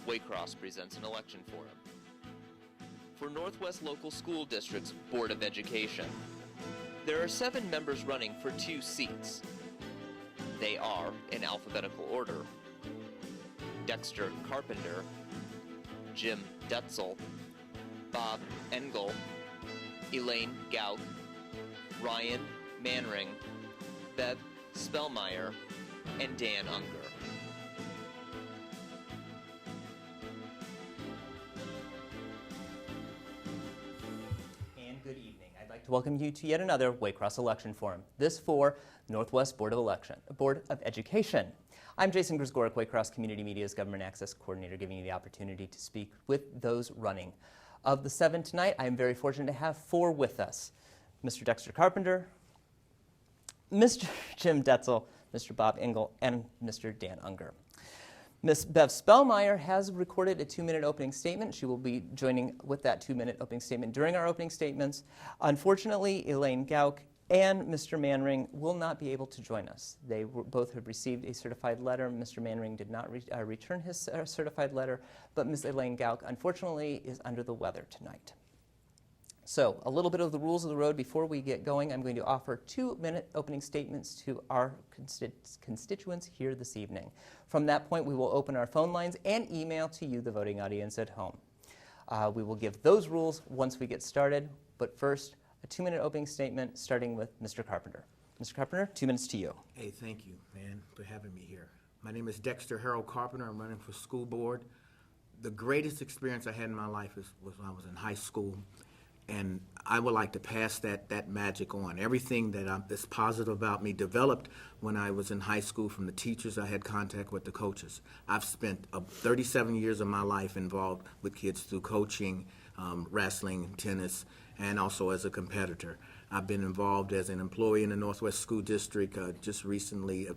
Waycross presents an election forum for Northwest Local School District's Board of Education. There are 7 members running for 2 seats. They are, in alphabetical order, Dexter Carpenter, Jim Detzel, Bob Engel, Elaine Gauck, Ryan Manring, Bev Spellmeyer, and Dan Unger. And good evening. I'd like to welcome you to yet another Waycross Election Forum. This for Northwest Board of Education. I'm Jason Grzgorek, Waycross Community Media's Government Access Coordinator, giving you the opportunity to speak with those running. Of the 7 tonight, I am very fortunate to have 4 with us. Mr. Dexter Carpenter, Mr. Jim Detzel, Mr. Bob Engel, and Mr. Dan Unger. Ms. Bev Spellmeyer has recorded a 2-minute opening statement. She will be joining with that 2-minute opening statement during our opening statements. Unfortunately, Elaine Gauck and Mr. Manring will not be able to join us. They both have received a certified letter. Mr. Manring did not return his certified letter, but Ms. Elaine Gauck, unfortunately, is under the weather tonight. So, a little bit of the rules of the road before we get going. I'm going to offer 2-minute opening statements to our constituents here this evening. From that point, we will open our phone lines and email to you, the voting audience at home. We will give those rules once we get started, but first, a 2-minute opening statement starting with Mr. Carpenter. Mr. Carpenter, 2 minutes to you. Hey, thank you, man, for having me here. My name is Dexter Harold Carpenter. I'm running for school board. The greatest experience I had in my life was when I was in high school. And I would like to pass that magic on. Everything that's positive about me developed when I was in high school from the teachers. I had contact with the coaches. I've spent 37 years of my life involved with kids through coaching, wrestling, tennis, and also as a competitor. I've been involved as an employee in the Northwest School District. Just recently,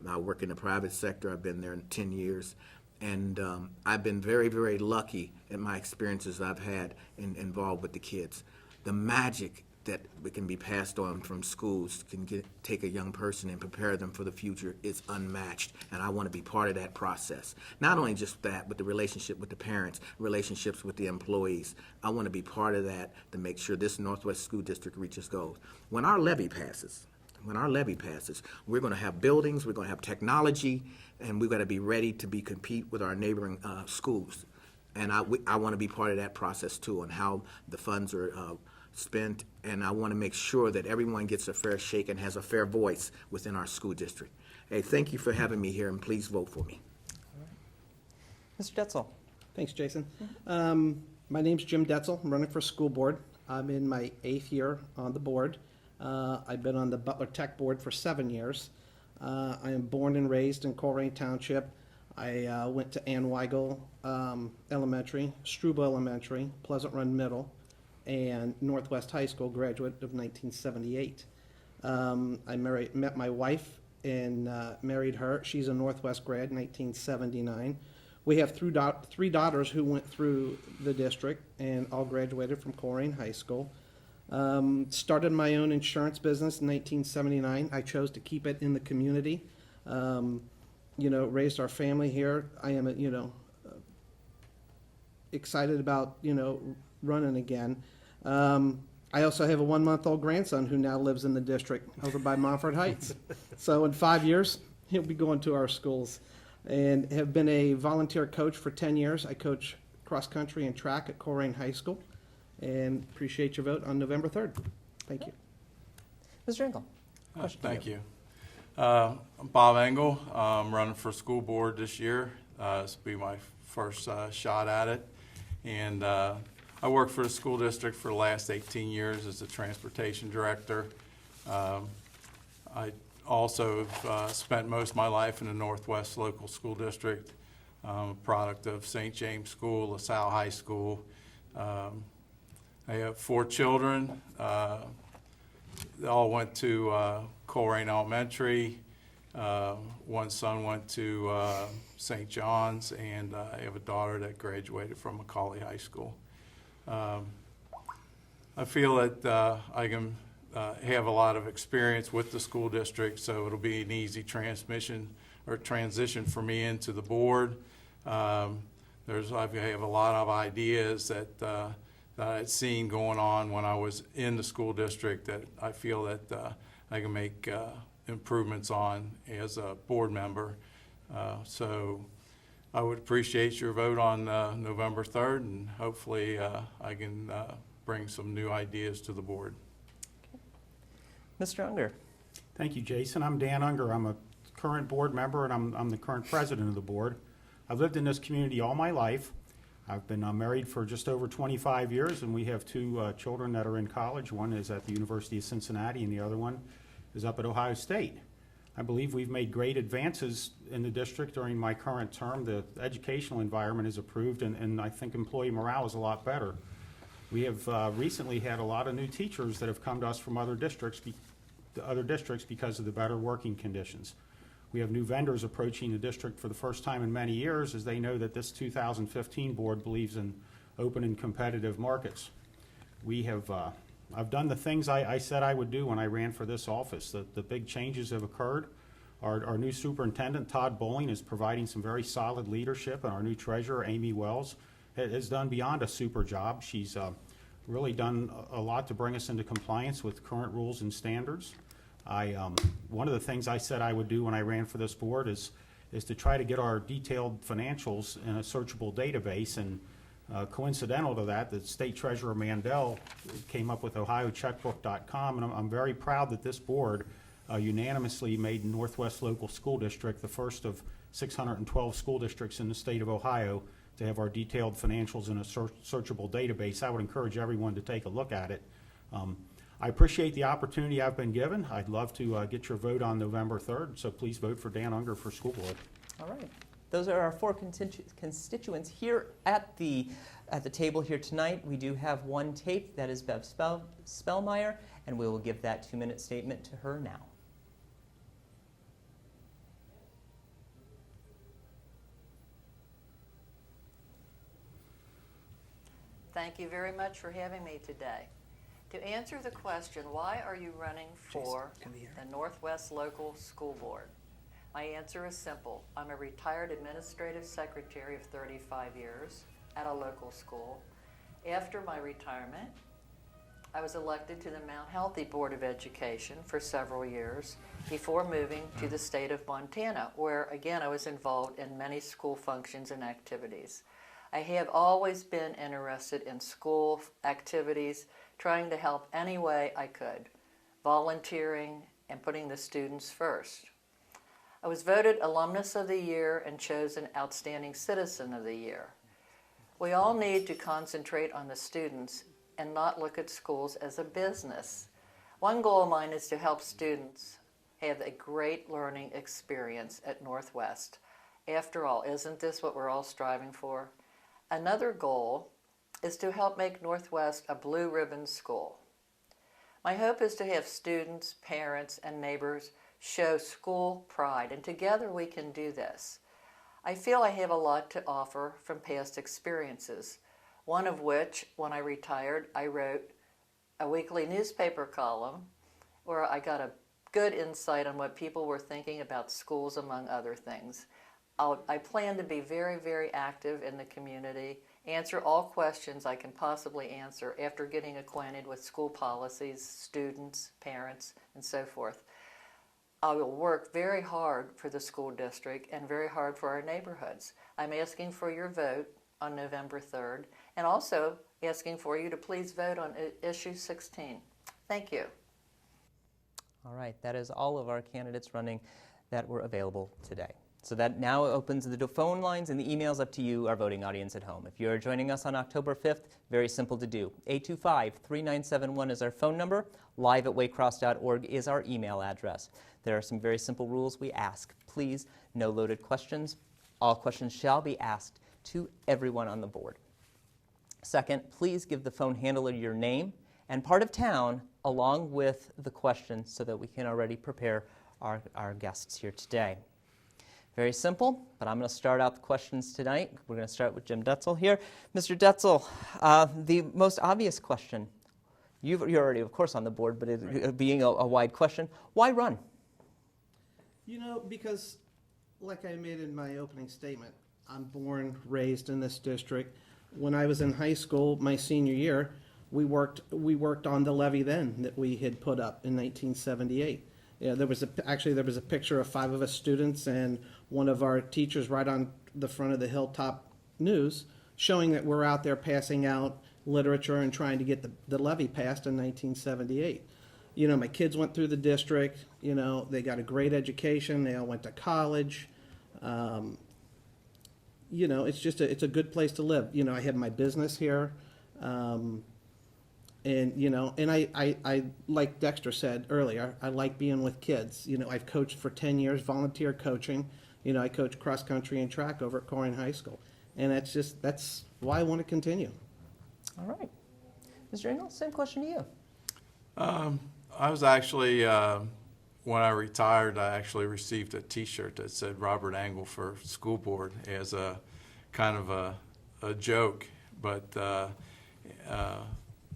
I work in the private sector. I've been there 10 years. And I've been very, very lucky in my experiences I've had involved with the kids. The magic that can be passed on from schools can take a young person and prepare them for the future is unmatched. And I want to be part of that process. Not only just that, but the relationship with the parents, relationships with the employees. I want to be part of that to make sure this Northwest School District reaches goals. When our levy passes, we're going to have buildings, we're going to have technology, and we've got to be ready to compete with our neighboring schools. And I want to be part of that process too, on how the funds are spent, and I want to make sure that everyone gets a fair shake and has a fair voice within our school district. Hey, thank you for having me here, and please vote for me. All right. Mr. Detzel. Thanks, Jason. My name's Jim Detzel. I'm running for school board. I'm in my 8th year on the board. I've been on the Butler Tech Board for 7 years. I am born and raised in Coleraine Township. I went to Ann Weigel Elementary, Struble Elementary, Pleasant Run Middle, and Northwest High School, graduate of 1978. I met my wife and married her. She's a Northwest grad, 1979. We have 3 daughters who went through the district and all graduated from Coleraine High School. Started my own insurance business in 1979. I chose to keep it in the community. Raised our family here. I am, excited about, running again. I also have a 1-month-old grandson who now lives in the district over by Montford Heights. So in 5 years, he'll be going to our schools. And have been a volunteer coach for 10 years. I coach cross country and track at Coleraine High School. And appreciate your vote on November 3rd. Thank you. Mr. Engel. Thank you. I'm Bob Engel. I'm running for school board this year. This will be my first shot at it. And I worked for the school district for the last 18 years as the transportation director. I also have spent most of my life in the Northwest Local School District. I'm a product of St. James School, LaSalle High School. I have 4 children. They all went to Coleraine Elementary. One son went to St. John's, and I have a daughter that graduated from Macaulay High School. I feel that I can have a lot of experience with the school district, so it'll be an easy transition for me into the board. I have a lot of ideas that I'd seen going on when I was in the school district that I feel that I can make improvements on as a board member. So I would appreciate your vote on November 3rd, and hopefully I can bring some new ideas to the board. Mr. Unger. Thank you, Jason. I'm Dan Unger. I'm a current board member, and I'm the current president of the board. I've lived in this community all my life. I've been married for just over 25 years, and we have two children that are in college. One is at the University of Cincinnati, and the other one is up at Ohio State. I believe we've made great advances in the district during my current term. The educational environment is improved, and I think employee morale is a lot better. We have recently had a lot of new teachers that have come to us from other districts because of the better working conditions. We have new vendors approaching the district for the first time in many years, as they know that this 2015 board believes in open and competitive markets. I've done the things I said I would do when I ran for this office. The big changes have occurred. Our new superintendent, Todd Bowling, is providing some very solid leadership, and our new treasurer, Amy Wells, has done beyond a super job. She's really done a lot to bring us into compliance with current rules and standards. One of the things I said I would do when I ran for this board is to try to get our detailed financials in a searchable database, and coincidental to that, the state treasurer Mandel came up with ohiocheckbook.com, and I'm very proud that this board unanimously made Northwest Local School District the first of 612 school districts in the state of Ohio to have our detailed financials in a searchable database. I would encourage everyone to take a look at it. I appreciate the opportunity I've been given. I'd love to get your vote on November 3rd, so please vote for Dan Unger for school board. All right. Those are our four constituents here at the table here tonight. We do have one tape. That is Bev Spellmeyer, and we will give that 2-minute statement to her now. Thank you very much for having me today. To answer the question, why are you running for the Northwest Local School Board? My answer is simple. I'm a retired administrative secretary of 35 years at a local school. After my retirement, I was elected to the Mount Healthy Board of Education for several years before moving to the state of Montana, where again I was involved in many school functions and activities. I have always been interested in school activities, trying to help any way I could, volunteering and putting the students first. I was voted Alumnus of the Year and chosen Outstanding Citizen of the Year. We all need to concentrate on the students and not look at schools as a business. One goal of mine is to help students have a great learning experience at Northwest. After all, isn't this what we're all striving for? Another goal is to help make Northwest a blue ribbon school. My hope is to have students, parents, and neighbors show school pride, and together we can do this. I feel I have a lot to offer from past experiences, one of which, when I retired, I wrote a weekly newspaper column where I got a good insight on what people were thinking about schools, among other things. I plan to be very, very active in the community, answer all questions I can possibly answer after getting acquainted with school policies, students, parents, and so forth. I will work very hard for the school district and very hard for our neighborhoods. I'm asking for your vote on November 3rd, and also asking for you to please vote on issue 16. Thank you. All right, that is all of our candidates running that were available today. So that now opens the phone lines and the emails up to you, our voting audience at home. If you're joining us on October 5th, very simple to do. 825-3971 is our phone number. live@waycross.org is our email address. There are some very simple rules we ask. Please, no loaded questions. All questions shall be asked to everyone on the board. Second, please give the phone handler your name and part of town along with the question so that we can already prepare our guests here today. Very simple, but I'm going to start out the questions tonight. We're going to start with Jim Detzel here. Mr. Detzel, the most obvious question, you're already, of course, on the board, but it being a wide question, why run? You know, because, like I made in my opening statement, I'm born, raised in this district. When I was in high school, my senior year, we worked on the levee then that we had put up in 1978. Yeah, there was a picture of 5 of us students and one of our teachers right on the front of the Hilltop News, showing that we're out there passing out literature and trying to get the levee passed in 1978. You know, my kids went through the district. You know, they got a great education. They all went to college. You know, it's a good place to live. You know, I have my business here. And, you know, and I, like Dexter said earlier, I like being with kids. You know, I've coached for 10 years, volunteer coaching. You know, I coach cross country and track over at Corning High School. And that's why I want to continue. All right. Mr. Engel, same question to you. I was actually, when I retired, I actually received a T-shirt that said Robert Engel for school board as a kind of a joke. But the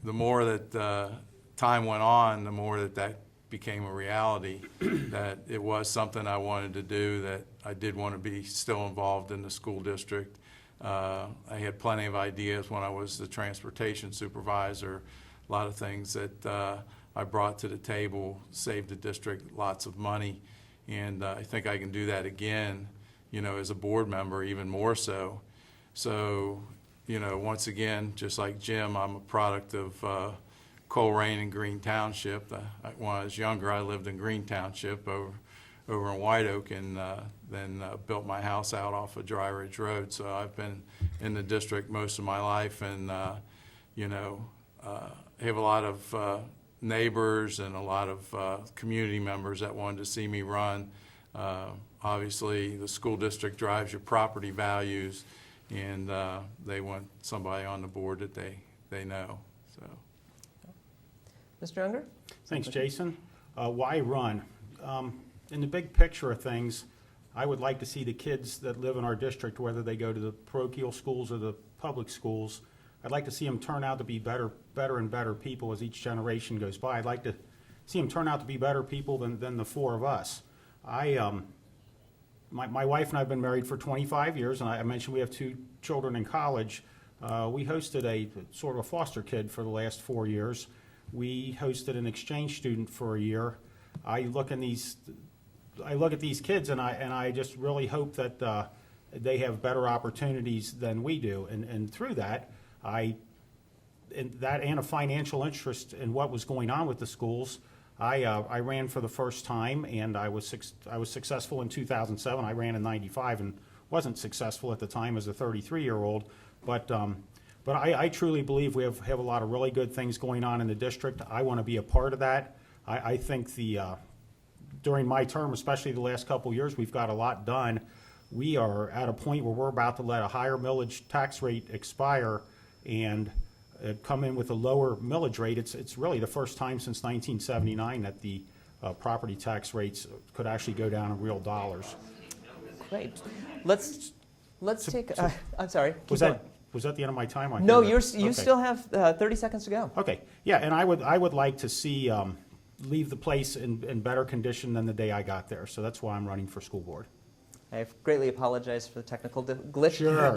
more that time went on, the more that became a reality, that it was something I wanted to do, that I did want to be still involved in the school district. I had plenty of ideas when I was the transportation supervisor, a lot of things that I brought to the table, saved the district lots of money, and I think I can do that again, you know, as a board member, even more so. So, you know, once again, just like Jim, I'm a product of Coleraine and Green Township. When I was younger, I lived in Green Township over in White Oak, and then built my house out off of Dry Ridge Road. So I've been in the district most of my life, and you know, have a lot of neighbors and a lot of community members that wanted to see me run. Obviously, the school district drives your property values, and they want somebody on the board that they know. So, Mr. Unger? Thanks, Jason. Why run? In the big picture of things, I would like to see the kids that live in our district, whether they go to the parochial schools or the public schools, I'd like to see them turn out to be better and better people as each generation goes by. I'd like to see them turn out to be better people than the 4 of us. My wife and I have been married for 25 years, and I mentioned we have 2 children in college. We hosted a sort of a foster kid for the last 4 years. We hosted an exchange student for a year. I look at these kids, and I just really hope that they have better opportunities than we do, and through that, and a financial interest in what was going on with the schools. I ran for the first time, and I was successful in 2007. I ran in '95 and wasn't successful at the time as a 33-year-old, but I truly believe we have a lot of really good things going on in the district. I want to be a part of that. I think during my term, especially the last couple of years, we've got a lot done. We are at a point where we're about to let a higher millage tax rate expire and come in with a lower millage rate. It's really the first time since 1979 that the property tax rates could actually go down in real dollars. Great. Let's take. I'm sorry. Was that the end of my time? No, you still have 30 seconds to go. Okay. Yeah, and I would like to see leave the place in better condition than the day I got there. So that's why I'm running for school board. I greatly apologize for the technical glitch. Sure.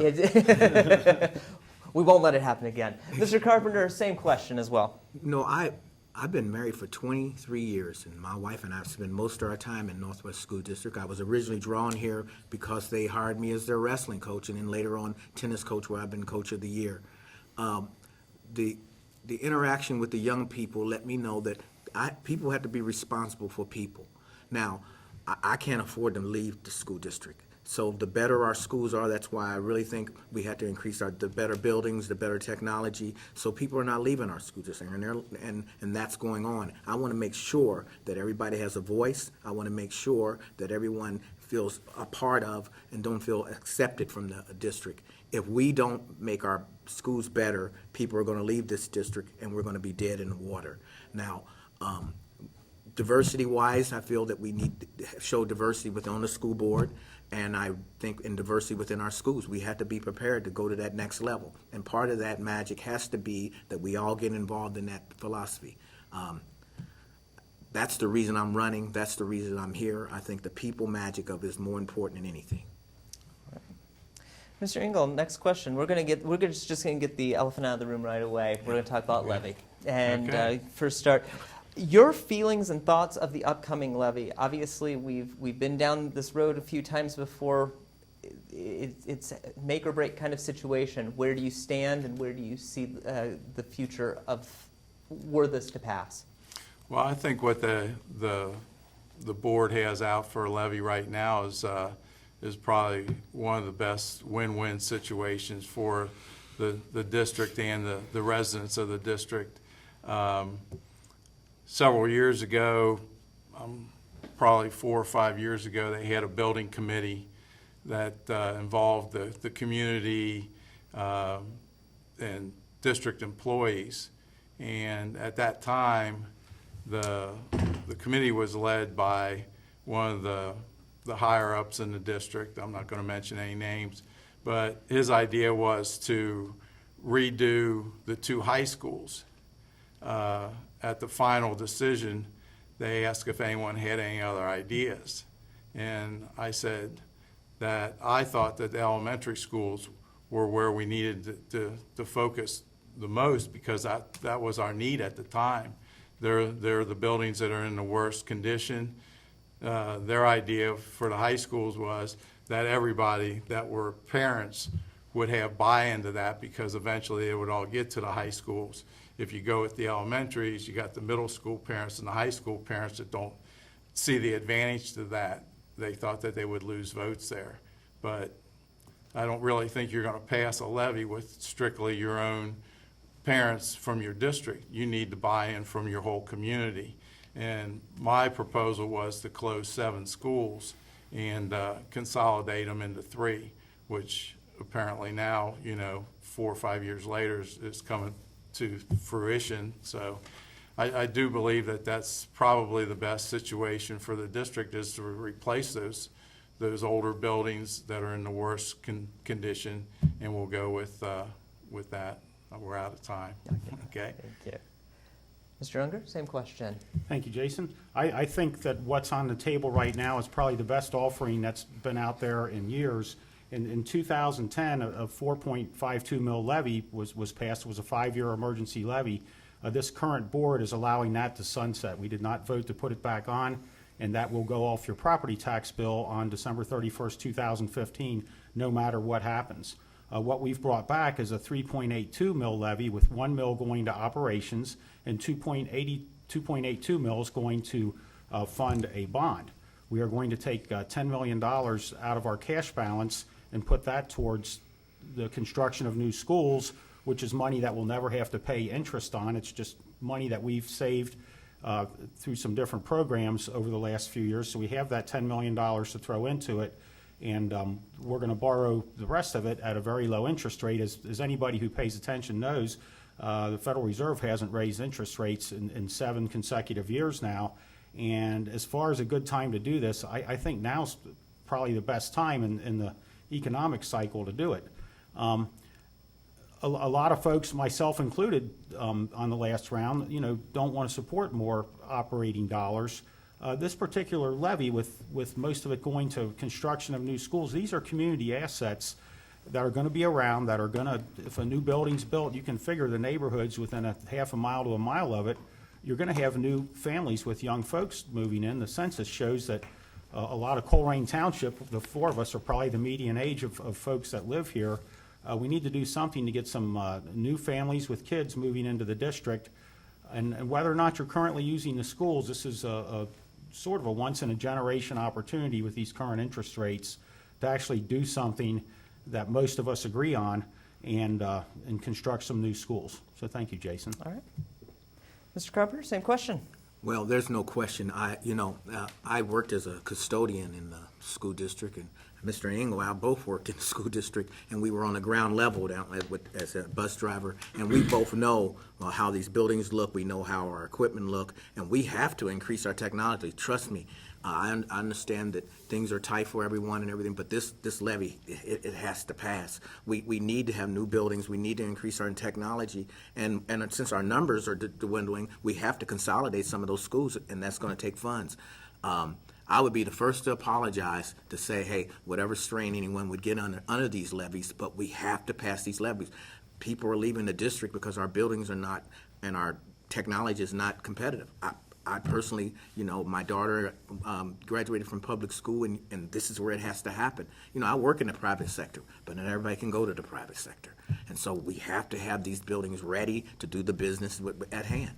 We won't let it happen again. Mr. Carpenter, same question as well. No, I've been married for 23 years, and my wife and I have spent most of our time in Northwest School District. I was originally drawn here because they hired me as their wrestling coach, and then later on tennis coach, where I've been coach of the year. The interaction with the young people let me know that people have to be responsible for people. Now, I can't afford to leave the school district. So the better our schools are, that's why I really think we have to increase the better buildings, the better technology, so people are not leaving our school district, and that's going on. I want to make sure that everybody has a voice. I want to make sure that everyone feels a part of and don't feel accepted from the district. If we don't make our schools better, people are going to leave this district, and we're going to be dead in the water. Now, diversity-wise, I feel that we need to show diversity within the school board. And I think in diversity within our schools, we have to be prepared to go to that next level. And part of that magic has to be that we all get involved in that philosophy. That's the reason I'm running. That's the reason I'm here. I think the people magic of it is more important than anything. Mr. Engel, next question. Just gonna get the elephant out of the room right away. We're gonna talk about levy. And Okay. first start, your feelings and thoughts of the upcoming levy. Obviously, we've been down this road a few times before. It's a make or break kind of situation. Where do you stand, and where do you see the future of were this to pass? Well, I think what the board has out for a levy right now is probably one of the best win-win situations for the district and the residents of the district. Several years ago, probably 4 or 5 years ago, they had a building committee that involved the community and district employees. And at that time, the committee was led by one of the higher-ups in the district. I'm not going to mention any names, but his idea was to redo the 2 high schools. At the final decision, they asked if anyone had any other ideas. And I said that I thought that the elementary schools were where we needed to focus the most, because that was our need at the time. They're the buildings that are in the worst condition. Their idea for the high schools was that everybody that were parents would have buy-in to that, because eventually it would all get to the high schools. If you go with the elementaries, you got the middle school parents and the high school parents that don't see the advantage to that. They thought that they would lose votes there. But I don't really think you're going to pass a levy with strictly your own parents from your district. You need to buy in from your whole community. And my proposal was to close 7 schools and consolidate them into 3, which apparently now, 4 or 5 years later is coming to fruition. So I do believe that that's probably the best situation for the district, is to replace those older buildings that are in the worst condition, and we'll go with that. We're out of time. Okay. Thank you. Mr. Unger, same question. Thank you, Jason. I think that what's on the table right now is probably the best offering that's been out there in years. In 2010, a 4.52 mil levy was passed. It was a 5-year emergency levy. This current board is allowing that to sunset. We did not vote to put it back on, and that will go off your property tax bill on December 31st, 2015, no matter what happens. What we've brought back is a 3.82 mil levy, with 1 mil going to operations and 2.82 mils going to fund a bond. We are going to take $10 million out of our cash balance and put that towards the construction of new schools, which is money that we'll never have to pay interest on. It's just money that we've saved through some different programs over the last few years. So we have that $10 million to throw into it, and we're going to borrow the rest of it at a very low interest rate. As anybody who pays attention knows, the Federal Reserve hasn't raised interest rates in 7 consecutive years now. And as far as a good time to do this, I think now's probably the best time in the economic cycle to do it. A lot of folks, myself included, on the last round, don't want to support more operating dollars. This particular levy, with most of it going to construction of new schools, these are community assets that are going to be around, that are going to, if a new building's built, you can figure the neighborhoods within a half a mile to a mile of it, you're going to have new families with young folks moving in. The census shows that a lot of Colerain Township, the 4 of us are probably the median age of folks that live here. We need to do something to get some new families with kids moving into the district. And whether or not you're currently using the schools, this is a sort of a once-in-a-generation opportunity with these current interest rates to actually do something that most of us agree on and construct some new schools. So thank you, Jason. All right. Mr. Carpenter, same question. Well, there's no question. I worked as a custodian in the school district, and Mr. Engel, I both worked in the school district, and we were on the ground level down as a bus driver, and we both know how these buildings look. We know how our equipment look, and we have to increase our technology. Trust me. I understand that things are tight for everyone and everything, but this levy, it has to pass. We need to have new buildings. We need to increase our technology. And since our numbers are dwindling, we have to consolidate some of those schools, and that's going to take funds. I would be the first to apologize to say, hey, whatever strain anyone would get under these levies, but we have to pass these levies. People are leaving the district because our buildings are not, and our technology is not competitive. I personally, my daughter graduated from public school, and this is where it has to happen. I work in the private sector, but not everybody can go to the private sector. And so we have to have these buildings ready to do the business at hand.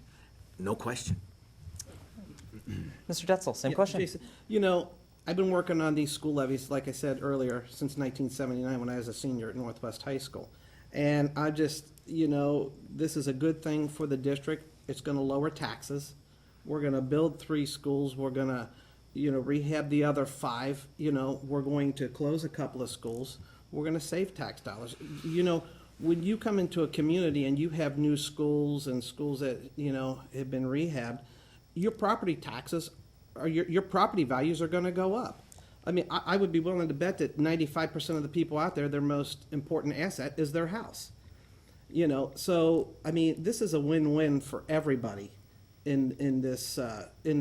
No question. Mr. Detzel, same Yeah, question. Jason, I've been working on these school levies, like I said earlier, since 1979 when I was a senior at Northwest High School. And I just, this is a good thing for the district. It's going to lower taxes. We're going to build 3 schools. We're going to, rehab the other 5. We're going to close a couple of schools. We're going to save tax dollars. When you come into a community and you have new schools and schools that, have been rehabbed, your property taxes or your property values are going to go up. I mean, I would be willing to bet that 95% of the people out there, their most important asset is their house. So I mean, this is a win-win for everybody in this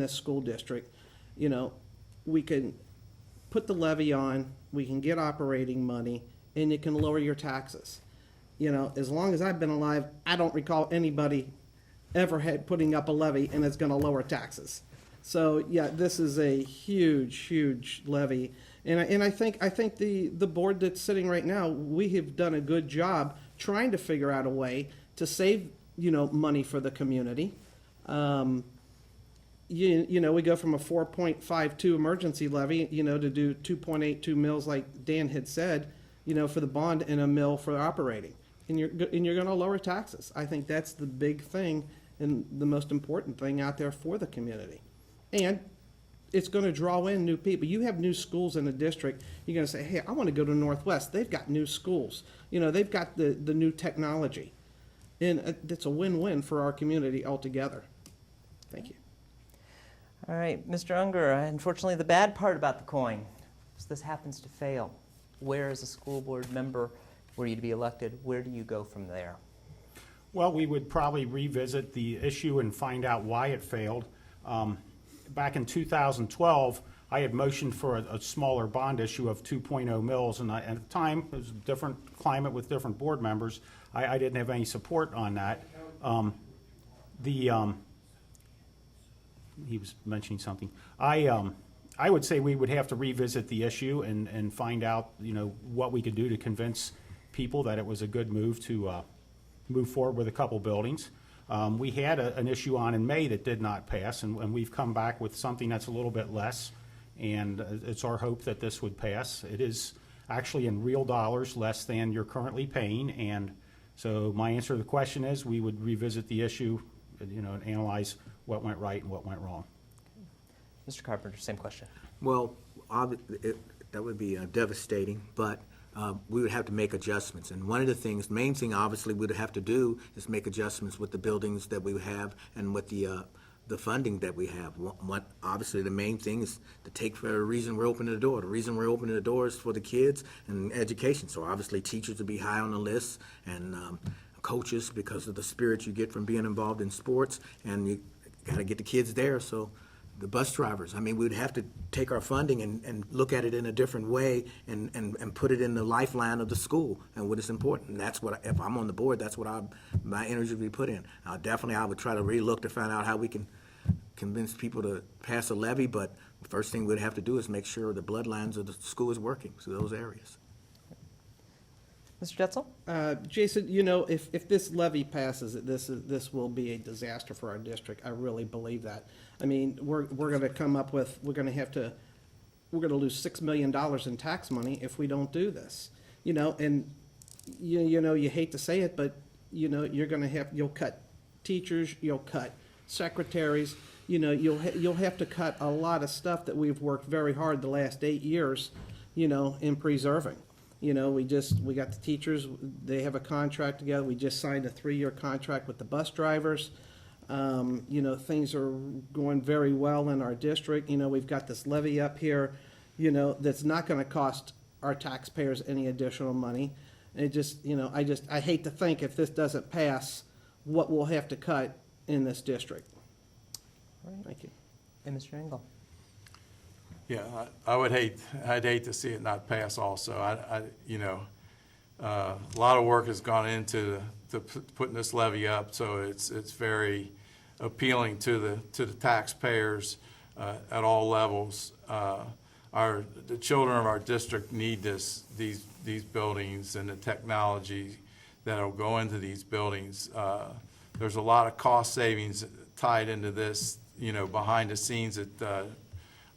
school district. We can put the levy on, we can get operating money, and it can lower your taxes. As long as I've been alive, I don't recall anybody ever had putting up a levy and it's going to lower taxes. So yeah, this is a huge levy, and I think the board that's sitting right now, we have done a good job trying to figure out a way to save money for the community. We go from a 4.52 emergency levy, to do 2.82 mills like Dan had said, for the bond and a mill for operating, and you're going to lower taxes. I think that's the big thing and the most important thing out there for the community. And it's going to draw in new people. You have new schools in the district. You're going to say, hey, I want to go to Northwest. They've got new schools. They've got the new technology. And it's a win-win for our community altogether. Thank you. All right, Mr. Unger, unfortunately the bad part about the coin is this happens to fail. Where as a school board member were you to be elected? Where do you go from there? Well, we would probably revisit the issue and find out why it failed. Back in 2012, I had motioned for a smaller bond issue of 2.0 mils, and at the time, it was a different climate with different board members. I didn't have any support on that. He was mentioning something. I would say we would have to revisit the issue and find out, what we could do to convince people that it was a good move to move forward with a couple buildings. We had an issue on in May that did not pass, and we've come back with something that's a little bit less, and it's our hope that this would pass. It is actually in real dollars less than you're currently paying, and so my answer to the question is we would revisit the issue, and analyze what went right and what went wrong. Mr. Carpenter, same question. Well, that would be devastating, but we would have to make adjustments. And one of the main thing obviously we'd have to do is make adjustments with the buildings that we have and with the funding that we have. Obviously the main thing is to take for the reason we're opening the door. The reason we're opening the door is for the kids and education. So obviously teachers will be high on the list, and coaches, because of the spirit you get from being involved in sports, and you got to get the kids there. So the bus drivers, I mean, we'd have to take our funding and look at it in a different way and put it in the lifeline of the school and what is important. And that's what, if I'm on the board, that's what my energy would be put in. I would try to relook to find out how we can convince people to pass a levy, but the first thing we'd have to do is make sure the bloodlines of the school is working through those areas. Mr. Detzel? Jason, if this levy passes, this will be a disaster for our district. I really believe that. I mean, we're going to come up with, we're going to lose $6 million in tax money if we don't do this. And you hate to say it, but you'll cut teachers, you'll cut secretaries, you'll have to cut a lot of stuff that we've worked very hard the last 8 years, in preserving. We got the teachers, they have a contract together. We just signed a 3-year contract with the bus drivers. Things are going very well in our district. We've got this levy up here, that's not going to cost our taxpayers any additional money. I hate to think if this doesn't pass, what we'll have to cut in this district. All right. Thank you. And Mr. Engel? Yeah, I'd hate to see it not pass also. A lot of work has gone into putting this levy up, so it's very appealing to the taxpayers at all levels. The children of our district need these buildings and the technology that'll go into these buildings. There's a lot of cost savings tied into this, behind the scenes that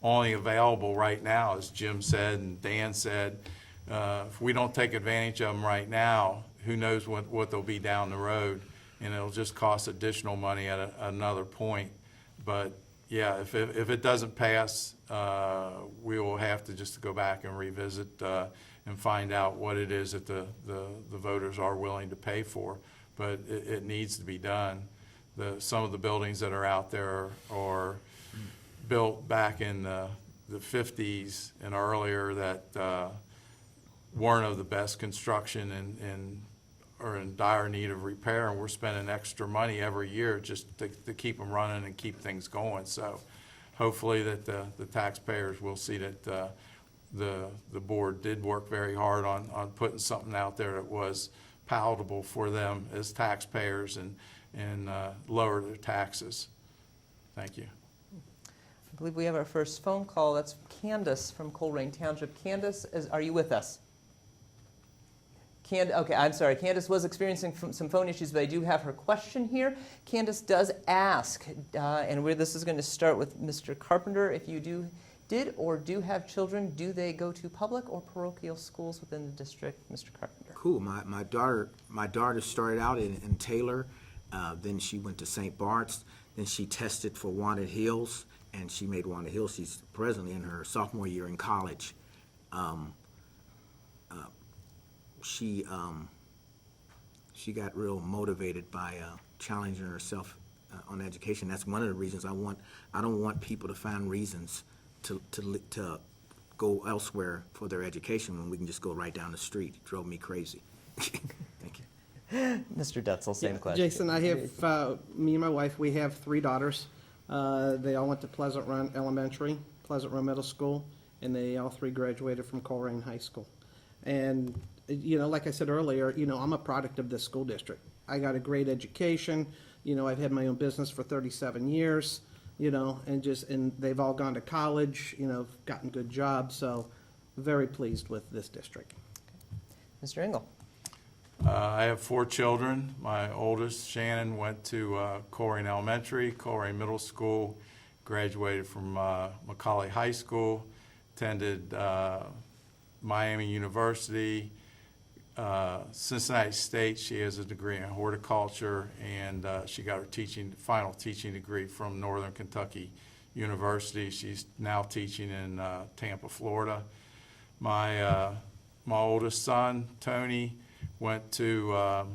only available right now, as Jim said and Dan said. If we don't take advantage of them right now, who knows what they'll be down the road, and it'll just cost additional money at another point. But yeah, if it doesn't pass, we will have to just go back and revisit and find out what it is that the voters are willing to pay for. But it needs to be done. Some of the buildings that are out there are built back in the 50s and earlier that weren't of the best construction and are in dire need of repair, and we're spending extra money every year just to keep them running and keep things going. So hopefully that the taxpayers will see that the board did work very hard on putting something out there that was palatable for them as taxpayers and lower their taxes. Thank you. I believe we have our first phone call. That's Candace from Colerain Township. Candace, are you with us? Okay, I'm sorry. Candace was experiencing some phone issues, but I do have her question here. Candace does ask, this is going to start with Mr. Carpenter. If you did or do have children, do they go to public or parochial schools within the district, Mr. Carpenter? Cool. My daughter started out in Taylor, then she went to St. Bart's, then she tested for Wanted Hills, and she made Wanted Hills. She's presently in her sophomore year in college. She got real motivated by challenging herself on education. That's one of the reasons I don't want people to find reasons to go elsewhere for their education when we can just go right down the street. It drove me crazy. Thank you. Mr. Detzel, same question. Jason, I have, me and my wife, we have 3 daughters. They all went to Pleasant Run Elementary, Pleasant Run Middle School, and they all 3 graduated from Colerain High School. And, like I said earlier, I'm a product of this school district. I got a great education. I've had my own business for 37 years, and they've all gone to college, gotten good jobs. So very pleased with this district. Mr. Engel. I have 4 children. My oldest, Shannon, went to Colerain Elementary, Colerain Middle School, graduated from Macaulay High School, attended Miami University, Cincinnati State. She has a degree in horticulture, and she got her final teaching degree from Northern Kentucky University. She's now teaching in Tampa, Florida. My oldest son, Tony, went to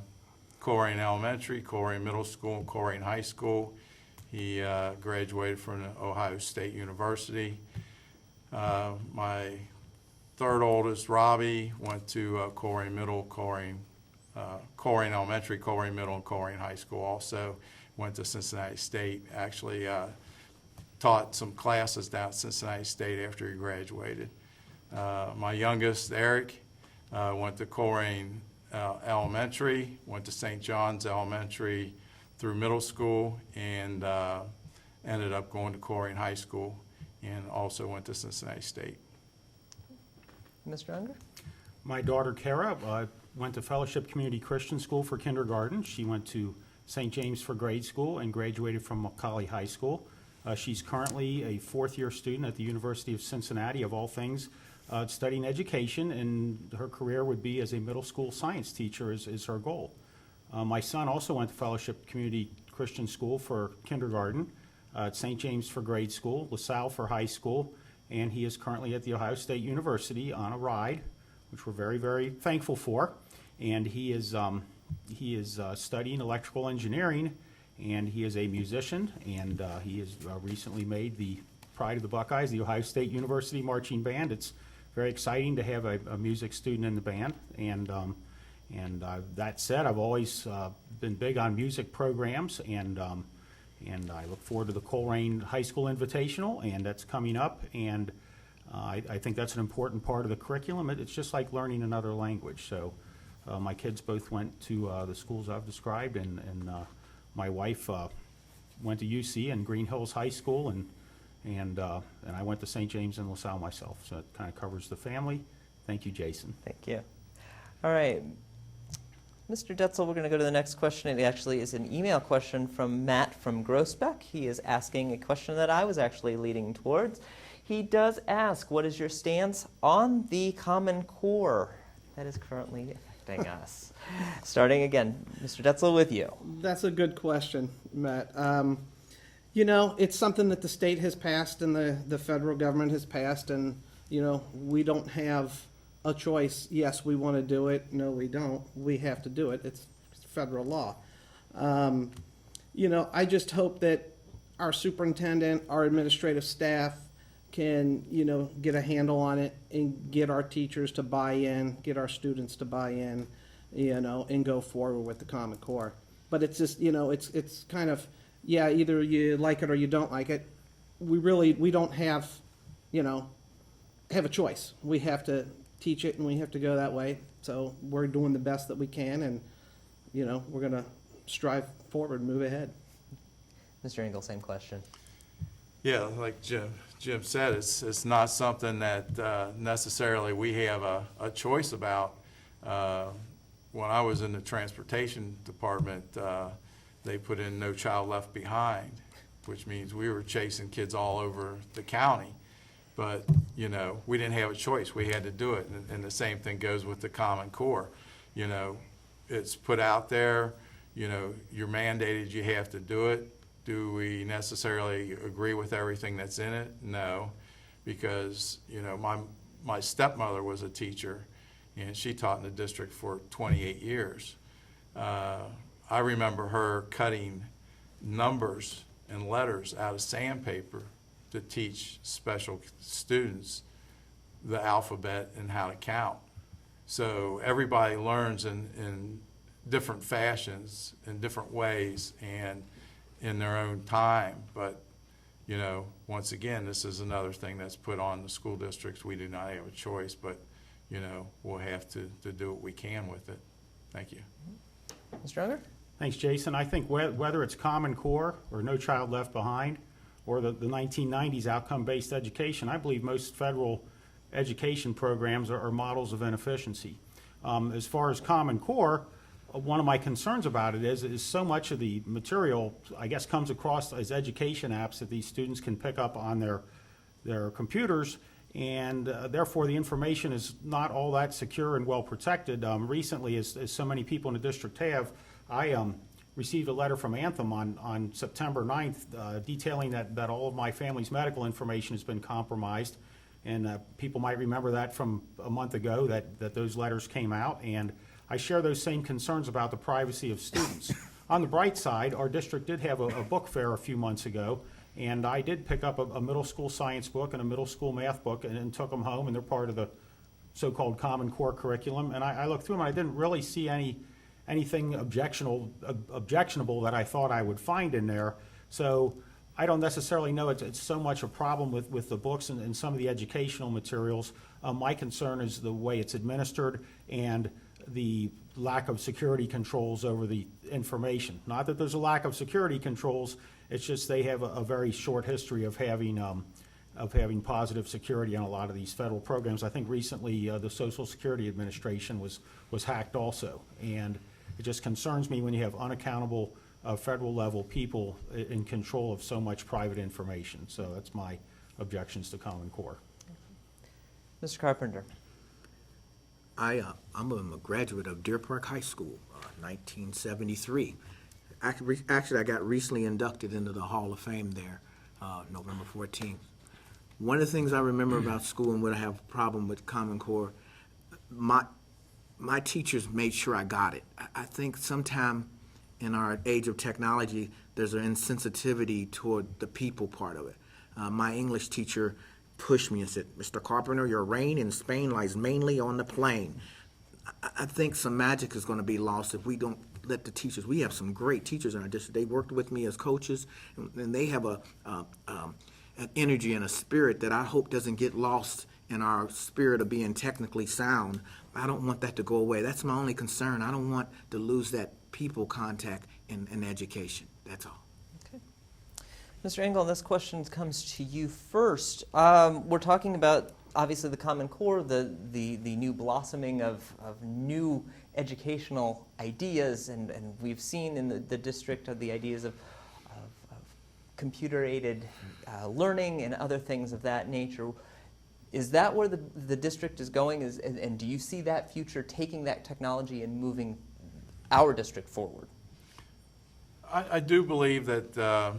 Colerain Elementary, Colerain Middle School, and Colerain High School. He graduated from Ohio State University. My third oldest, Robbie, went to Colerain Middle, Colerain Elementary, Colerain Middle, and Colerain High School also. Went to Cincinnati State. Actually taught some classes down at Cincinnati State after he graduated. My youngest, Eric, went to Colerain Elementary, went to St. John's Elementary through middle school, and ended up going to Colerain High School, and also went to Cincinnati State. Mr. Unger? My daughter, Kara, went to Fellowship Community Christian School for kindergarten. She went to St. James for grade school and graduated from Macaulay High School. She's currently a 4th-year student at the University of Cincinnati, of all things, studying education, and her career would be as a middle school science teacher is her goal. My son also went to Fellowship Community Christian School for kindergarten, St. James for grade school, LaSalle for high school, and he is currently at the Ohio State University on a ride, which we're very, very thankful for. And he is studying electrical engineering, and he is a musician, and he has recently made the pride of the Buckeyes, the Ohio State University Marching Band. It's very exciting to have a music student in the band, and that said, I've always been big on music programs, and I look forward to the Colerain High School Invitational, and that's coming up, and I think that's an important part of the curriculum. It's just like learning another language. So my kids both went to the schools I've described, and my wife went to UC and Green Hills High School, and I went to St. James and LaSalle myself. So it kind of covers the family. Thank you, Jason. Thank you. All right. Mr. Detzel, we're going to go to the next question. It actually is an email question from Matt from Groesbeck. He is asking a question that I was actually leading towards. He does ask, what is your stance on the Common Core that is currently affecting us? Starting again, Mr. Detzel, with you. That's a good question, Matt. You know, it's something that the state has passed and the federal government has passed, and, you know, we don't have a choice. Yes, we want to do it. No, we don't. We have to do it. It's federal law. You know, I just hope that our superintendent, our administrative staff can, you know, get a handle on it and get our teachers to buy in, get our students to buy in, you know, and go forward with the Common Core. But it's just, you know, it's kind of, yeah, either you like it or you don't like it. We don't have, you know, have a choice. We have to teach it and we have to go that way. So we're doing the best that we can, and, you know, we're going to strive forward, move ahead. Mr. Engel, same question. Yeah, like Jim said, it's not something that necessarily we have a choice about. When I was in the transportation department, they put in No Child Left Behind, which means we were chasing kids all over the county. But, you know, we didn't have a choice. We had to do it. And the same thing goes with the Common Core. You know, it's put out there, you know, you're mandated, you have to do it. Do we necessarily agree with everything that's in it? No, because, you know, my stepmother was a teacher, and she taught in the district for 28 years. I remember her cutting numbers and letters out of sandpaper to teach special students the alphabet and how to count. So everybody learns in different fashions, in different ways, and in their own time. But, you know, once again, this is another thing that's put on the school districts. We do not have a choice, but, you know, we'll have to do what we can with it. Thank you. Mr. Unger? Thanks, Jason. I think whether it's Common Core or No Child Left Behind or the 1990s outcome-based education, I believe most federal education programs are models of inefficiency. As far as Common Core, one of my concerns about it is so much of the material, I guess, comes across as education apps that these students can pick up on their computers, and therefore the information is not all that secure and well protected. Recently, as so many people in the district have, I received a letter from Anthem on September 9th detailing that all of my family's medical information has been compromised. And people might remember that from a month ago that those letters came out. And I share those same concerns about the privacy of students. On the bright side, our district did have a book fair a few months ago. And I did pick up a middle school science book and a middle school math book and took them home. And they're part of the so-called Common Core curriculum. And I looked through them and I didn't really see anything objectionable that I thought I would find in there. So I don't necessarily know it's so much a problem with the books and some of the educational materials. My concern is the way it's administered and the lack of security controls over the information. Not that there's a lack of security controls, it's just they have a very short history of having positive security on a lot of these federal programs. I think recently the Social Security Administration was hacked also. And it just concerns me when you have unaccountable federal level people in control of so much private information. So that's my objections to Common Core. Mr. Carpenter? I'm a graduate of Deer Park High School, 1973. Actually, I got recently inducted into the Hall of Fame there, November 14th. One of the things I remember about school and what I have a problem with Common Core, my teachers made sure I got it. I think sometime in our age of technology, there's an insensitivity toward the people part of it. My English teacher pushed me and said, "Mr. Carpenter, your reign in Spain lies mainly on the plain." I think some magic is going to be lost if we don't let the teachers. We have some great teachers in our district. They worked with me as coaches, and they have an energy and a spirit that I hope doesn't get lost in our spirit of being technically sound. I don't want that to go away. That's my only concern. I don't want to lose that people contact in education. That's all. Mr. Engel, this question comes to you first. We're talking about, obviously, the Common Core, the new blossoming of new educational ideas, and we've seen in the district of the ideas of computer-aided learning and other things of that nature. Is that where the district is going, and do you see that future taking that technology and moving our district forward? I do believe that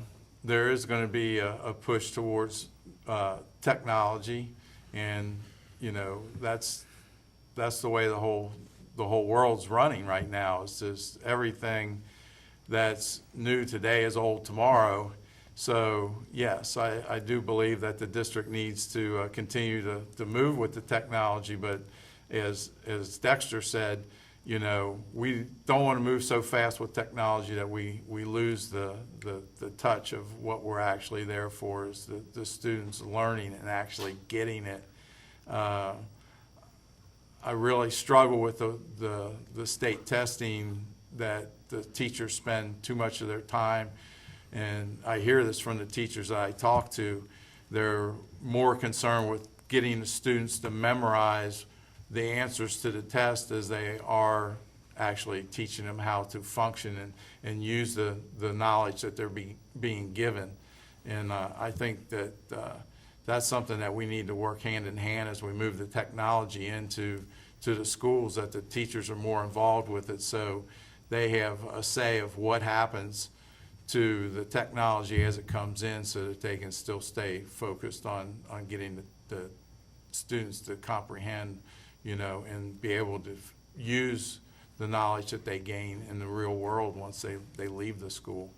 there is going to be a push towards technology, and that's the way the whole world's running right now. It's just everything that's new today is old tomorrow. So yes, I do believe that the district needs to continue to move with the technology, but as Dexter said, we don't want to move so fast with technology that we lose the touch of what we're actually there for, is the students learning and actually getting it. I really struggle with the state testing, that the teachers spend too much of their time, and I hear this from the teachers that I talk to. They're more concerned with getting the students to memorize the answers to the test as they are actually teaching them how to function and use the knowledge that they're being given. And I think that that's something that we need to work hand in hand as we move the technology into the schools, that the teachers are more involved with it, so they have a say of what happens to the technology as it comes in, so that they can still stay focused on getting the students to comprehend, and be able to use the knowledge that they gain in the real world once they leave the school.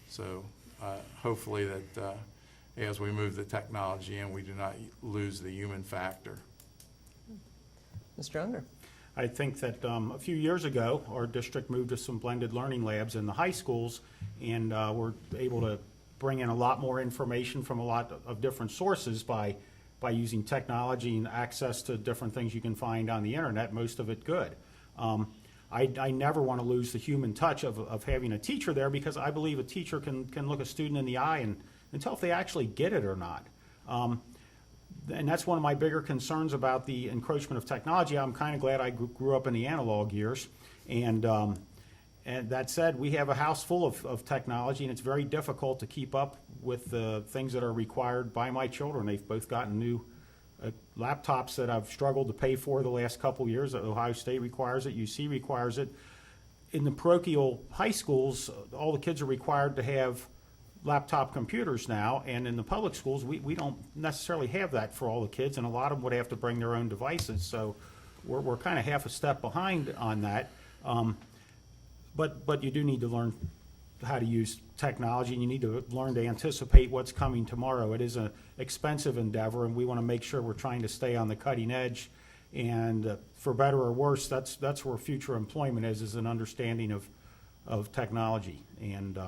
So hopefully that as we move the technology in, we do not lose the human factor. Mr. Unger. I think that a few years ago, our district moved to some blended learning labs in the high schools, and we're able to bring in a lot more information from a lot of different sources by using technology and access to different things you can find on the internet, most of it good. I never want to lose the human touch of having a teacher there, because I believe a teacher can look a student in the eye and tell if they actually get it or not. And that's one of my bigger concerns about the encroachment of technology. I'm kind of glad I grew up in the analog years. And that said, we have a house full of technology, and it's very difficult to keep up with the things that are required by my children. They've both gotten new laptops that I've struggled to pay for the last couple years. Ohio State requires it, UC requires it. In the parochial high schools, all the kids are required to have laptop computers now, and in the public schools, we don't necessarily have that for all the kids, and a lot of them would have to bring their own devices, so we're kind of half a step behind on that. But you do need to learn how to use technology, and you need to learn to anticipate what's coming tomorrow. It is an expensive endeavor, and we want to make sure we're trying to stay on the cutting edge, and for better or worse, that's where future employment is an understanding of technology. And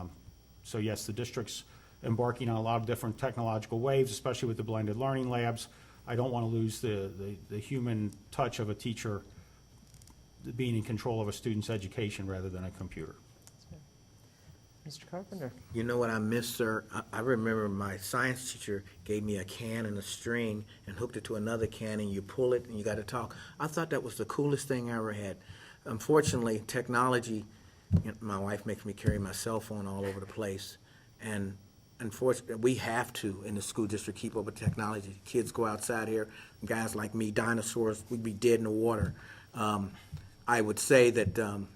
so yes, the district's embarking on a lot of different technological waves, especially with the blended learning labs. I don't want to lose the human touch of a teacher being in control of a student's education rather than a computer. Mr. Carpenter. You know what I miss, sir? I remember my science teacher gave me a can and a string and hooked it to another can, and you pull it and you got to talk. I thought that was the coolest thing I ever had. Unfortunately, technology, my wife makes me carry my cell phone all over the place, and unfortunately, we have to, in the school district, keep up with technology. Kids go outside here, guys like me, dinosaurs, we'd be dead in the water. I would say that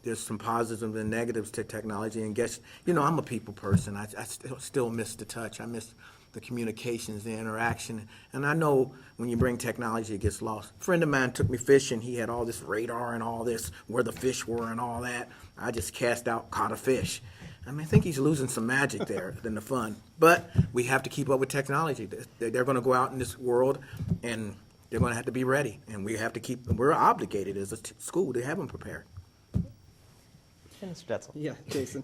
there's some positives and negatives to technology, and guess, I'm a people person. I still miss the touch. I miss the communications, the interaction, and I know when you bring technology, it gets lost. A friend of mine took me fishing. He had all this radar and all this, where the fish were and all that. I just cast out, caught a fish. I think he's losing some magic there than the fun. But we have to keep up with technology. They're going to go out in this world, and they're going to have to be ready. And we have to we're obligated as a school to have them prepared. Mr. Detzel. Yeah, Jason.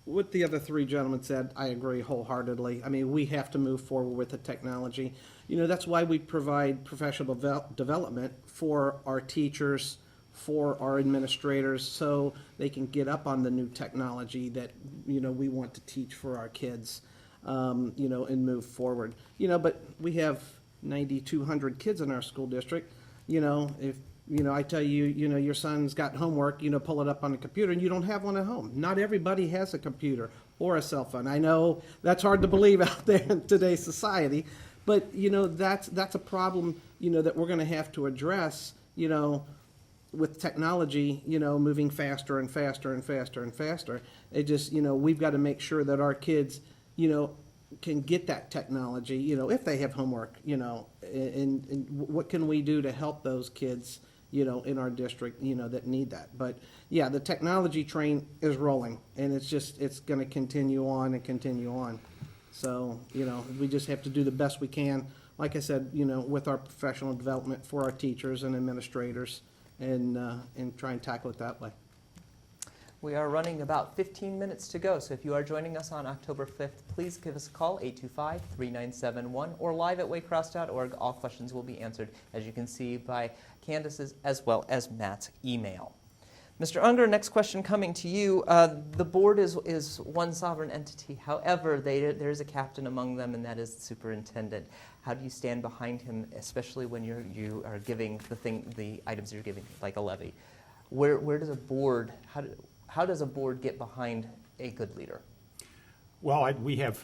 what the other three gentlemen said, I agree wholeheartedly. I mean, we have to move forward with the technology. You know, that's why we provide professional development for our teachers, for our administrators, so they can get up on the new technology that, you know, we want to teach for our kids, you know, and move forward. You know, but we have 9,200 kids in our school district. You know, if you know, I tell you, you know, your son's got homework, you know, pull it up on the computer, and you don't have one at home. Not everybody has a computer or a cell phone. I know that's hard to believe out there in today's society, but, you know, that's a problem, you know, that we're going to have to address, you know, with technology, you know, moving faster and faster and faster and faster. It just, you know, we've got to make sure that our kids, you know, can get that technology, you know, if they have homework, you know, and what can we do to help those kids, you know, in our district, you know, that need that. But yeah, the technology train is rolling, and it's going to continue on and continue on. So, you know, we just have to do the best we can, like I said, you know, with our professional development for our teachers and administrators, and try and tackle it that way. We are running about 15 minutes to go, so if you are joining us on October 5th, please give us a call, 825-3971, or live at waycross.org. All questions will be answered, as you can see, by Candace's as well as Matt's email. Mr. Unger, next question coming to you. The board is one sovereign entity. However, there is a captain among them, and that is the superintendent. How do you stand behind him, especially when you are giving the items you're giving, like a levy? Where does a board, how does a board get behind a good leader? Well, we have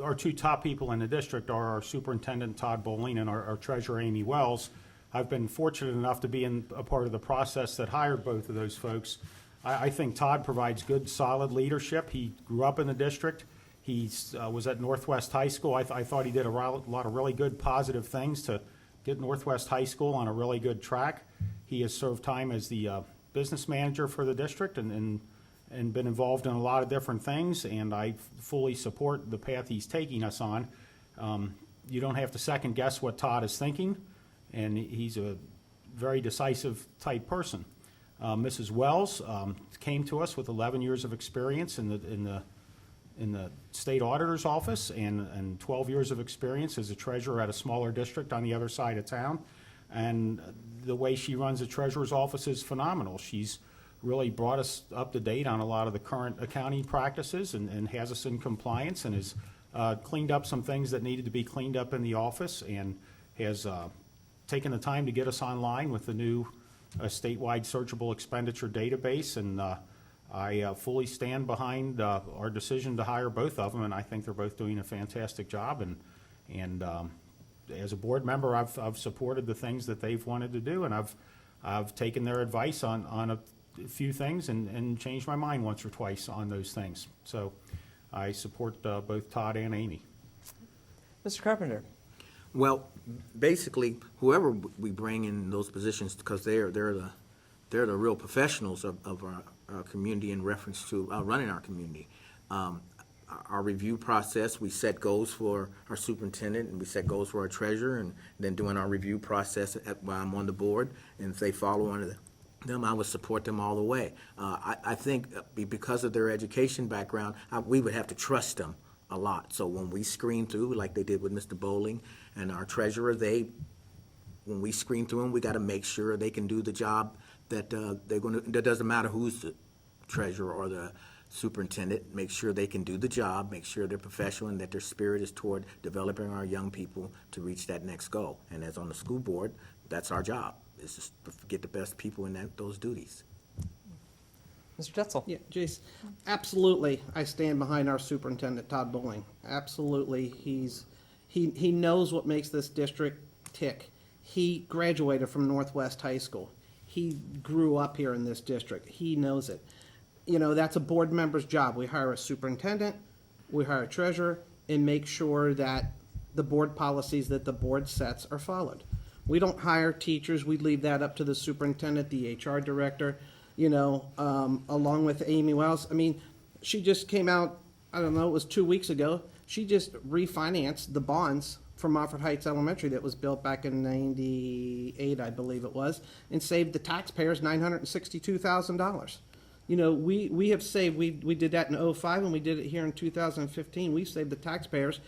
our two top people in the district are our superintendent, Todd Bowling, and our treasurer, Amy Wells. I've been fortunate enough to be in a part of the process that hired both of those folks. I think Todd provides good, solid leadership. He grew up in the district. He was at Northwest High School. I thought he did a lot of really good, positive things to get Northwest High School on a really good track. He has served time as the business manager for the district and been involved in a lot of different things, and I fully support the path he's taking us on. You don't have to second guess what Todd is thinking, and he's a very decisive type person. Mrs. Wells came to us with 11 years of experience in the state auditor's office and 12 years of experience as a treasurer at a smaller district on the other side of town. And the way she runs the treasurer's office is phenomenal. She's really brought us up to date on a lot of the current accounting practices and has us in compliance, and has cleaned up some things that needed to be cleaned up in the office, and has taken the time to get us online with the new statewide searchable expenditure database. And I fully stand behind our decision to hire both of them, and I think they're both doing a fantastic job. And as a board member, I've supported the things that they've wanted to do, and I've taken their advice on a few things and changed my mind once or twice on those things. So I support both Todd and Amy. Mr. Carpenter. Well, basically, whoever we bring in those positions, because they're the real professionals of our community in reference to running our community. Our review process, we set goals for our superintendent, and we set goals for our treasurer, and then doing our review process while I'm on the board. And if they follow one of them, I would support them all the way. I think because of their education background, we would have to trust them a lot. So when we screen through, like they did with Mr. Bowling and our treasurer, when we screen through them, we got to make sure they can do the job that they're going to. It doesn't matter who's the treasurer or the superintendent. Make sure they can do the job, make sure they're professional, and that their spirit is toward developing our young people to reach that next goal. And as on the school board, that's our job, is just to get the best people in those duties. Mr. Tetzel. Yeah, Jace, absolutely. I stand behind our superintendent, Todd Bowling. Absolutely, he knows what makes this district tick. He graduated from Northwest High School. He grew up here in this district. He knows it. You know, that's a board member's job. We hire a superintendent, we hire a treasurer, and make sure that the board policies that the board sets are followed. We don't hire teachers. We leave that up to the superintendent, the HR director, you know, along with Amy Wells. I mean, she just came out, I don't know, it was 2 weeks ago. She just refinanced the bonds from Moffett Heights Elementary that was built back in '98, I believe it was, and saved the taxpayers $962,000. You know, we have saved, we did that in '05 and we did it here in 2015. We saved the taxpayers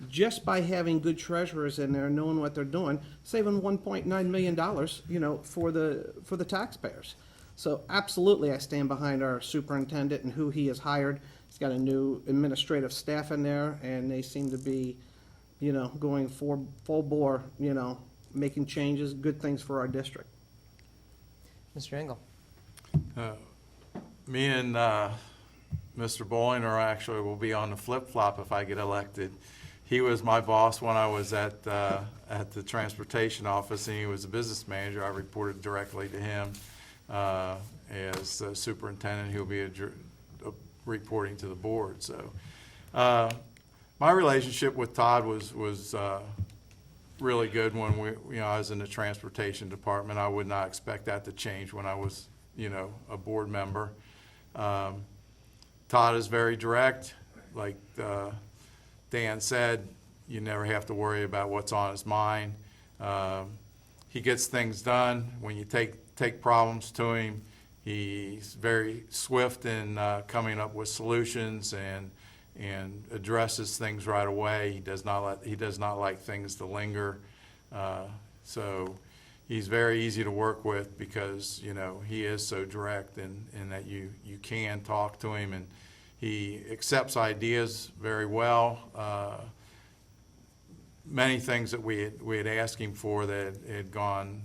just by having good treasurers in there, knowing what they're doing, saving $1.9 million, you know, for the taxpayers. So absolutely, I stand behind our superintendent and who he has hired. He's got a new administrative staff in there, and they seem to be, you know, going full bore, you know, making changes, good things for our district. Mr. Engel. Me and Mr. Bollinger actually will be on the flip-flop if I get elected. He was my boss when I was at the transportation office, and he was a business manager. I reported directly to him as the superintendent. He'll be reporting to the board. So my relationship with Todd was really good when I was in the transportation department. I would not expect that to change when I was, you know, a board member. Todd is very direct. Like Dan said, you never have to worry about what's on his mind. He gets things done. When you take problems to him, he's very swift in coming up with solutions and addresses things right away. He does not like things to linger. So he's very easy to work with because, you know, he is so direct and that you can talk to him, and he accepts ideas very well. Many things that we had asked him for that had gone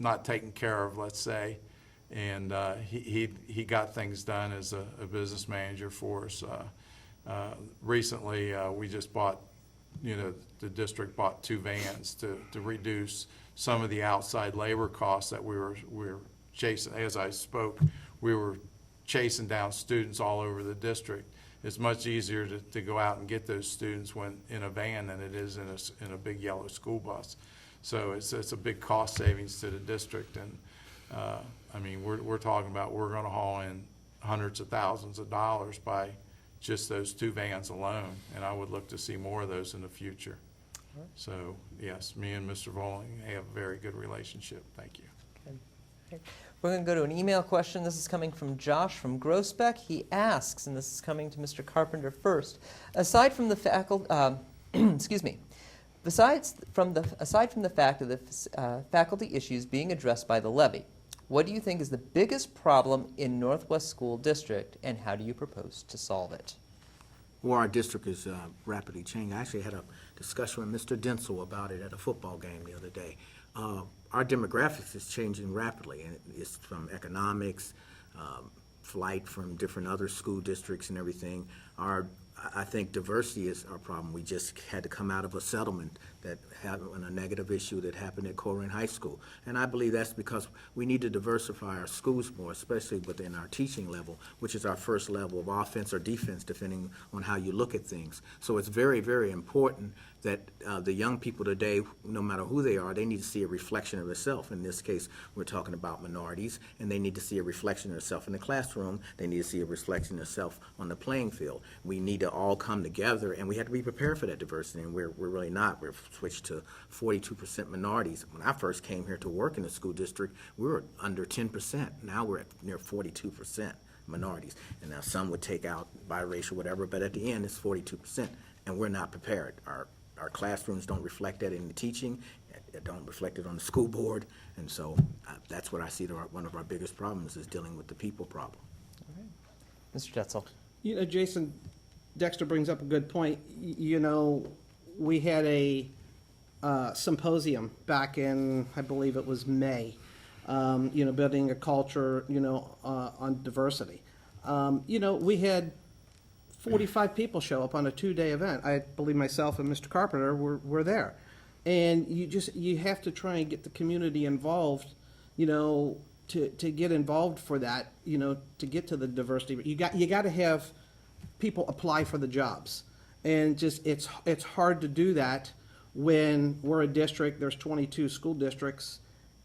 not taken care of, let's say, and he got things done as a business manager for us. Recently, we just bought, you know, the district bought 2 vans to reduce some of the outside labor costs that we were chasing. As I spoke, we were chasing down students all over the district. It's much easier to go out and get those students when in a van than it is in a big yellow school bus. So it's a big cost savings to the district, and I mean we're talking about we're going to haul in hundreds of thousands of dollars by just those 2 vans alone, and I would look to see more of those in the future. So yes, me and Mr. Volling have a very good relationship. Thank you. Okay. We're going to go to an email question. This is coming from Josh from Groesbeck. He asks, and this is coming to Mr. Carpenter first, aside from the excuse me, aside from the fact of the faculty issues being addressed by the levy, what do you think is the biggest problem in Northwest School District, and how do you propose to solve it? Well, our district is rapidly changing. I actually had a discussion with Mr. Densel about it at a football game the other day. Our demographics is changing rapidly, and it's from economics, flight from different other school districts and everything. I think diversity is our problem. We just had to come out of a settlement that had a negative issue that happened at Coleraine High School. And I believe that's because we need to diversify our schools more, especially within our teaching level, which is our first level of offense or defense, depending on how you look at things. So it's very, very important that the young people today, no matter who they are, they need to see a reflection of themselves. In this case, we're talking about minorities, and they need to see a reflection of themselves in the classroom. They need to see a reflection of themselves on the playing field. We need to all come together, and we have to be prepared for that diversity, and we're really not. We're switched to 42% minorities. When I first came here to work in the school district, we were under 10%. Now we're at near 42% minorities. And now some would take out biracial, whatever, but at the end it's 42%, and we're not prepared. Our classrooms don't reflect that in the teaching. It don't reflect it on the school board, and so that's what I see one of our biggest problems is dealing with the people problem. All right. Mr. Detzel. You know, Jason, Dexter brings up a good point. You know, we had a symposium back in, I believe it was May, you know, building a culture, you know, on diversity. You know, we had 45 people show up on a 2-day event. I believe myself and Mr. Carpenter were there. And you have to try and get the community involved, you know, to get involved for that, you know, to get to the diversity. You got to have people apply for the jobs. And just it's hard to do that when we're a district, there's 22 school districts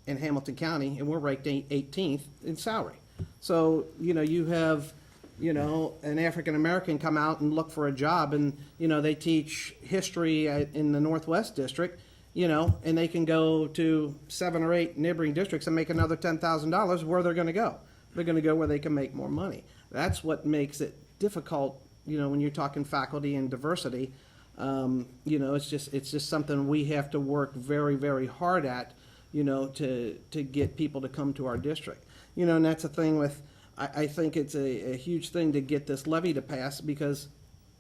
in Hamilton County, and we're ranked 18th in salary. So, you know, you have, you know, an African American come out and look for a job, and, you know, they teach history in the Northwest District, and they can go to 7 or 8 neighboring districts and make another $10,000, where they're going to go. They're going to go where they can make more money. That's what makes it difficult, when you're talking faculty and diversity. It's just something we have to work very, very hard at, to get people to come to our district. And that's the thing with, I think it's a huge thing to get this levy to pass, because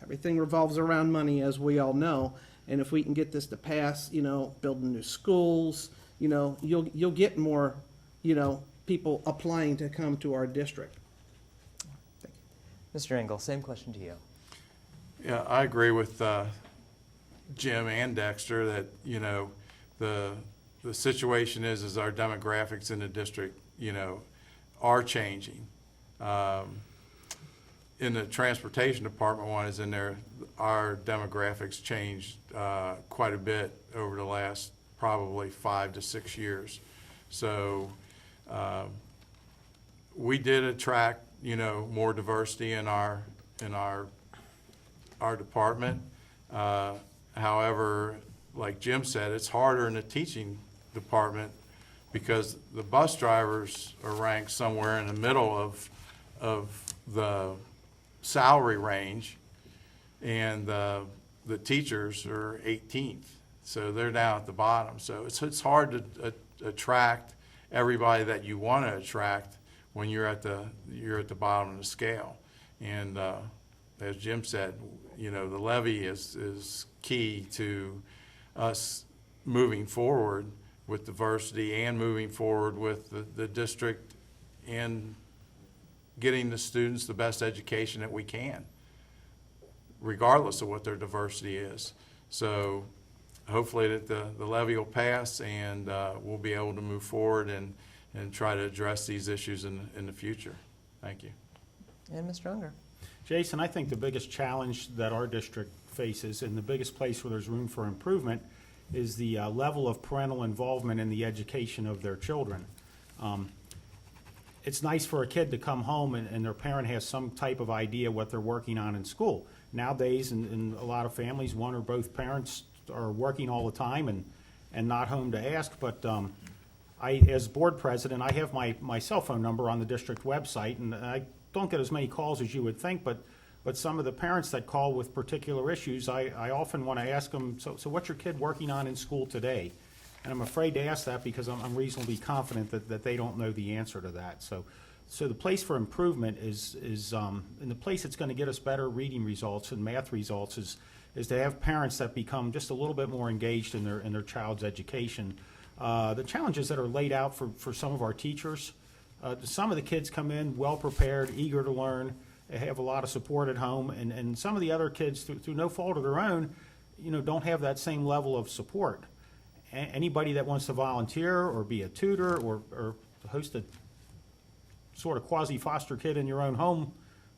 everything revolves around money, as we all know. And if we can get this to pass, building new schools, you'll get more, people applying to come to our district. Mr. Engel, same question to you. Yeah, I agree with Jim and Dexter that, the situation is our demographics in the district, are changing. In the transportation department, one is in there, our demographics changed quite a bit over the last probably 5 to 6 years. So we did attract, more diversity in our department. However, like Jim said, it's harder in the teaching department because the bus drivers are ranked somewhere in the middle of the salary range, and the teachers are 18th, so they're down at the bottom. So it's hard to attract everybody that you want to attract when you're at the bottom of the scale. And as Jim said, the levy is key to us moving forward with diversity and moving forward with the district and getting the students the best education that we can, regardless of what their diversity is. So hopefully that the levy will pass, and we'll be able to move forward and try to address these issues in the future. Thank you. And Mr. Unger. Jason, I think the biggest challenge that our district faces, and the biggest place where there's room for improvement, is the level of parental involvement in the education of their children. It's nice for a kid to come home and their parent has some type of idea what they're working on in school. Nowadays, in a lot of families, one or both parents are working all the time and not home to ask. But as board president, I have my cell phone number on the district website, and I don't get as many calls as you would think, but some of the parents that call with particular issues, I often want to ask them, so what's your kid working on in school today? And I'm afraid to ask that because I'm reasonably confident that they don't know the answer to that. So the place for improvement is and the place that's going to get us better reading results and math results is to have parents that become just a little bit more engaged in their child's education. The challenges that are laid out for some of our teachers, some of the kids come in well prepared, eager to learn, have a lot of support at home, and some of the other kids, through no fault of their own, don't have that same level of support. Anybody that wants to volunteer or be a tutor or host a sort of quasi-foster kid in your own home,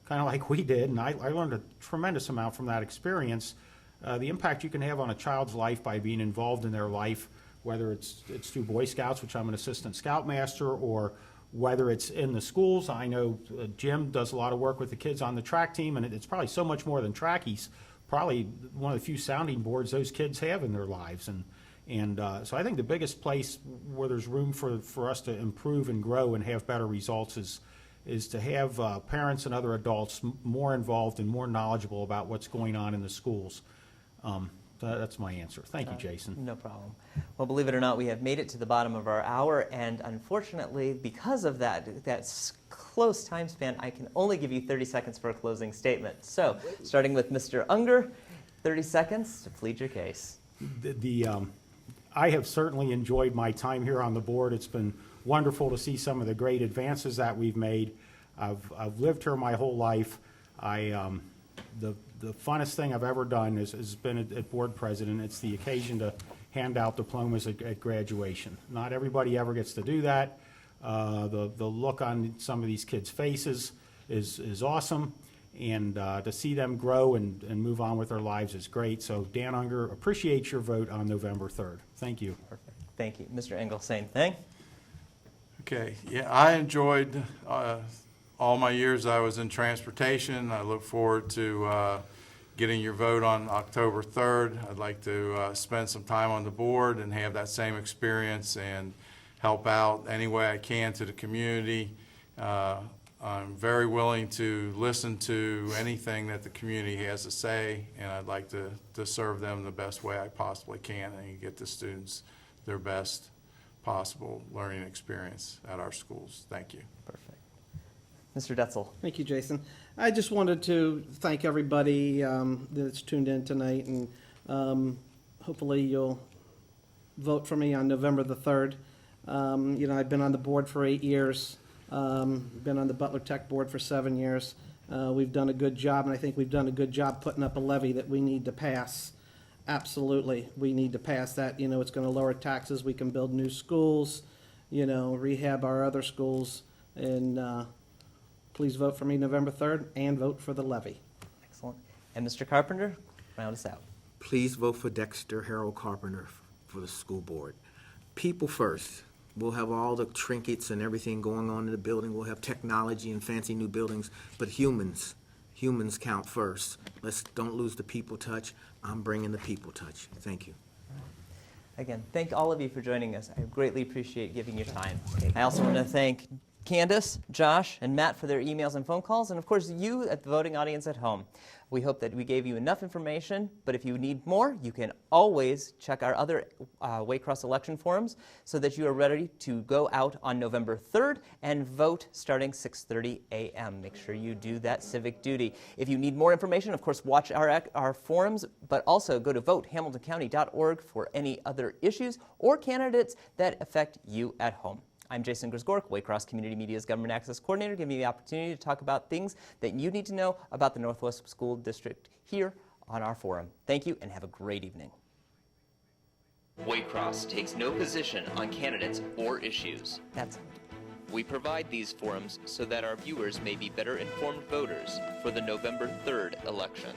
kind of like we did, and I learned a tremendous amount from that experience. The impact you can have on a child's life by being involved in their life, whether it's through Boy Scouts, which I'm an assistant scoutmaster, or whether it's in the schools. I know Jim does a lot of work with the kids on the track team, and it's probably so much more than track. He's probably one of the few sounding boards those kids have in their lives. And so I think the biggest place where there's room for us to improve and grow and have better results is to have parents and other adults more involved and more knowledgeable about what's going on in the schools. That's my answer. Thank you, Jason. No problem. Well, believe it or not, we have made it to the bottom of our hour, and unfortunately, because of that close time span, I can only give you 30 seconds for a closing statement. So, starting with Mr. Unger, 30 seconds to plead your case. I have certainly enjoyed my time here on the board. It's been wonderful to see some of the great advances that we've made. I've lived here my whole life. The funnest thing I've ever done has been at board president. It's the occasion to hand out diplomas at graduation. Not everybody ever gets to do that. The look on some of these kids' faces is awesome. And to see them grow and move on with their lives is great. So Dan Unger, appreciate your vote on November 3rd. Thank you. Perfect. Thank you. Mr. Engel, same thing. Okay. Yeah, I enjoyed all my years I was in transportation. I look forward to getting your vote on October 3rd. I'd like to spend some time on the board and have that same experience and help out any way I can to the community. I'm very willing to listen to anything that the community has to say, and I'd like to serve them the best way I possibly can and get the students their best possible learning experience at our schools. Thank you. Perfect. Mr. Detzel. Thank you, Jason. I just wanted to thank everybody that's tuned in tonight, and hopefully you'll vote for me on November the 3rd. I've been on the board for 8 years, been on the Butler Tech board for 7 years. We've done a good job, and I think we've done a good job putting up a levy that we need to pass. Absolutely, we need to pass that. It's going to lower taxes. We can build new schools, rehab our other schools, and please vote for me November 3rd and vote for the levy. Excellent. And Mr. Carpenter, round us out. Please vote for Dexter Harold Carpenter for the school board. People first. We'll have all the trinkets and everything going on in the building. We'll have technology and fancy new buildings, but humans count first. Don't lose the people touch. I'm bringing the people touch. Thank you. Again, thank all of you for joining us. I greatly appreciate giving your time. I also want to thank Candace, Josh, and Matt for their emails and phone calls, and of course you at the voting audience at home. We hope that we gave you enough information, but if you need more, you can always check our other Waycross election forums so that you are ready to go out on November 3rd and vote starting 6:30 a.m. Make sure you do that civic duty. If you need more information, of course, watch our forums, but also go to votehamiltoncounty.org for any other issues or candidates that affect you at home. I'm Jason Grisgork, Waycross Community Media's Government Access Coordinator, giving you the opportunity to talk about things that you need to know about the Northwest School District here on our forum. Thank you and have a great evening. Waycross takes no position on candidates or issues. We provide these forums so that our viewers may be better informed voters for the November 3rd election.